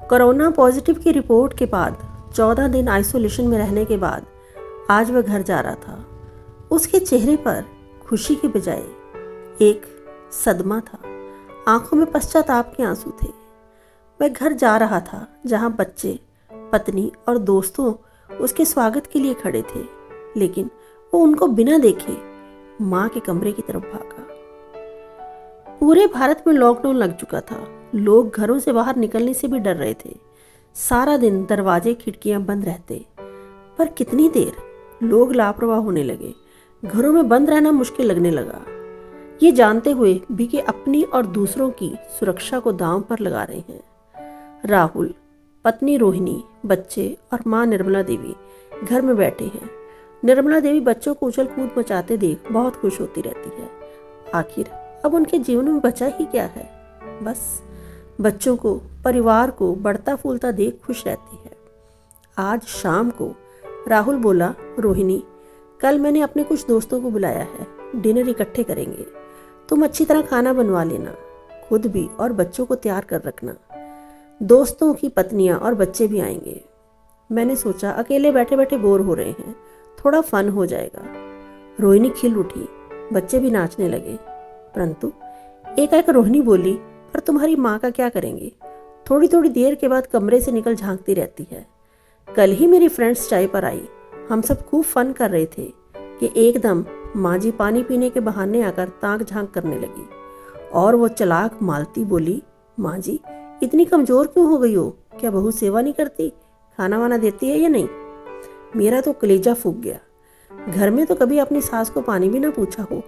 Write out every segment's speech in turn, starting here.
Corona positive की report के बाद 14 दिन आइसोलेशन में रहने के बाद आज वह घर जा रहा था। उसके चेहरे पर खुशी के बजाय एक सदमा था। आंखों में पश्चाताप के आंसू थे। वह घर जा रहा था जहां बच्चे, पत्नी और दोस्तों उसके स्वागत के लिए खड़े थे, लेकिन वो उनको बिना देखे मां के कमरे की तरफ भागा। पूरे भारत में लॉकडाउन लग चुका था। लोग घरों से बाहर निकलने से भी डर रहे थे। सारा दिन दरवाजे खिड़कियां बंद रहते, पर कितनी देर। लोग लापरवाह होने लगे। घरों में बंद रहना मुश्किल लगने लगा, ये जानते हुए भी कि अपनी और दूसरों की सुरक्षा को दांव पर लगा रहे हैं। राहुल, पत्नी रोहिणी, बच्चे और मां निर्मला देवी घर में बैठे हैं। निर्मला देवी बच्चों को उछल कूद मचाते देख बहुत खुश होती रहती है। आखिर अब उनके जीवन में बचा ही क्या है, बस बच्चों को, परिवार को बढ़ता फूलता देख खुश रहती है। आज शाम को राहुल बोला, रोहिणी, कल मैंने अपने कुछ दोस्तों को बुलाया है, डिनर इकट्ठे करेंगे। तुम अच्छी तरह खाना बनवा लेना, खुद भी और बच्चों को तैयार कर रखना। दोस्तों की पत्नियां और बच्चे भी आएंगे। मैंने सोचा अकेले बैठे बैठे बोर हो रहे हैं, थोड़ा फन हो जाएगा। रोहिणी खिल उठी, बच्चे भी नाचने लगे। परंतु एक रोहिणी बोली, पर तुम्हारी माँ का क्या करेंगे? थोड़ी थोड़ी देर के बाद कमरे से निकल झांकती रहती है। कल ही मेरी फ्रेंड्स चाय पर आई, हम सब खूब फन कर रहे थे कि एकदम माँ जी पानी पीने के बहाने आकर ताक झांक करने लगी। और वो चालाक मालती बोली, माँ जी इतनी कमजोर क्यों हो गई हो? क्या बहू सेवा नहीं करती, खाना वाना देती है या नहीं? मेरा तो कलेजा फूक गया। घर में तो कभी अपनी सास को पानी भी ना पूछा हो,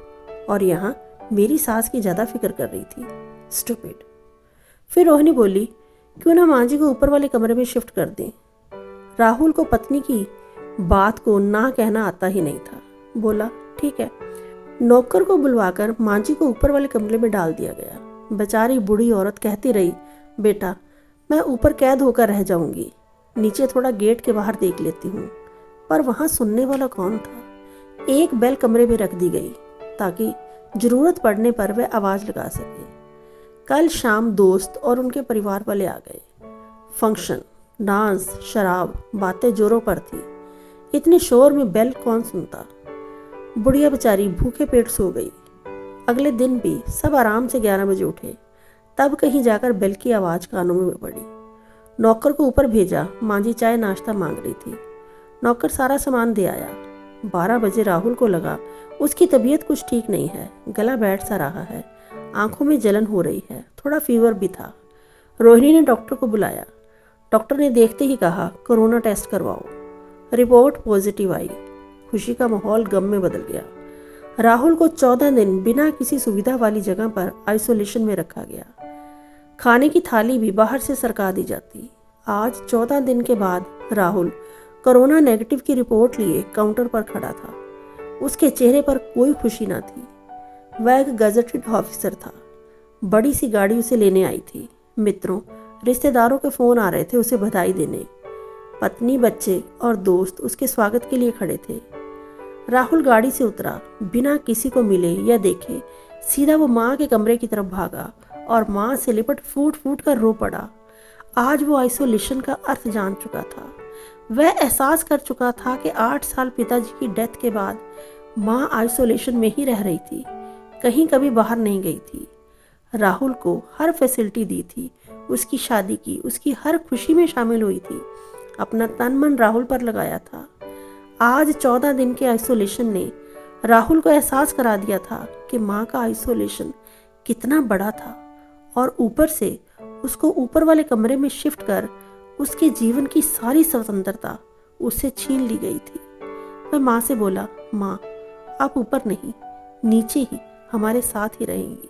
और यहाँ मेरी सास की ज़्यादा फिक्र कर रही थी। स्टूपिड। फिर रोहिणी बोली, क्यों ना माँ जी को ऊपर वाले कमरे में शिफ्ट कर दें। राहुल को पत्नी की बात को ना कहना आता ही नहीं था। बोला, ठीक है। नौकर को बुलवाकर माँ जी को ऊपर वाले कमरे में डाल दिया गया। बेचारी बूढ़ी औरत कहती रही, बेटा मैं ऊपर कैद होकर रह जाऊंगी, नीचे थोड़ा गेट के बाहर देख लेती हूँ। पर वहाँ सुनने वाला कौन था? एक बेल कमरे में रख दी गई ताकि जरूरत पड़ने पर वह आवाज़ लगा सके। कल शाम दोस्त और उनके परिवार वाले आ गए। फंक्शन, डांस, शराब, बातें जोरों पर थी। इतने शोर में बेल कौन सुनता? बुढ़िया बेचारी भूखे पेट सो गई। अगले दिन भी सब आराम से 11 बजे उठे, तब कहीं जाकर बेल की आवाज़ कानों में पड़ी। नौकर को ऊपर भेजा, माँ जी चाय नाश्ता मांग रही थी। नौकर सारा सामान दे आया। 12 बजे राहुल को लगा उसकी तबीयत कुछ ठीक नहीं है, गला बैठ सा रहा है, आंखों में जलन हो रही है, थोड़ा फीवर भी था। रोहिणी ने डॉक्टर को बुलाया। डॉक्टर ने देखते ही कहा, कोरोना टेस्ट करवाओ। रिपोर्ट पॉजिटिव आई। खुशी का माहौल गम में बदल गया। राहुल को 14 दिन बिना किसी सुविधा वाली जगह पर आइसोलेशन में रखा गया। खाने की थाली भी बाहर से सरका दी जाती। आज 14 दिन के बाद राहुल कोरोना नेगेटिव की रिपोर्ट लिए काउंटर पर खड़ा था। उसके चेहरे पर कोई खुशी ना थी। वह एक गजेटेड ऑफिसर था। बड़ी सी गाड़ी उसे लेने आई थी। मित्रों, रिश्तेदारों के फ़ोन आ रहे थे उसे बधाई देने। पत्नी, बच्चे और दोस्त उसके स्वागत के लिए खड़े थे। राहुल गाड़ी से उतरा, बिना किसी को मिले या देखे सीधा वो माँ के कमरे की तरफ भागा और माँ से लिपट फूट फूट कर रो पड़ा। आज वो आइसोलेशन का अर्थ जान चुका था। वह एहसास कर चुका था कि 8 साल पिताजी की डेथ के बाद माँ आइसोलेशन में ही रह रही थी, कहीं कभी बाहर नहीं गई थी। राहुल को हर फैसिलिटी दी थी, उसकी शादी की, उसकी हर खुशी में शामिल हुई थी, अपना तन मन राहुल पर लगाया था। आज 14 दिन के आइसोलेशन ने राहुल को एहसास करा दिया था कि माँ का आइसोलेशन कितना बड़ा था, और ऊपर से उसको ऊपर वाले कमरे में शिफ्ट कर उसके जीवन की सारी स्वतंत्रता उससे छीन ली गई थी। वह माँ से बोला, माँ आप ऊपर नहीं, नीचे ही हमारे साथ ही रहेंगी।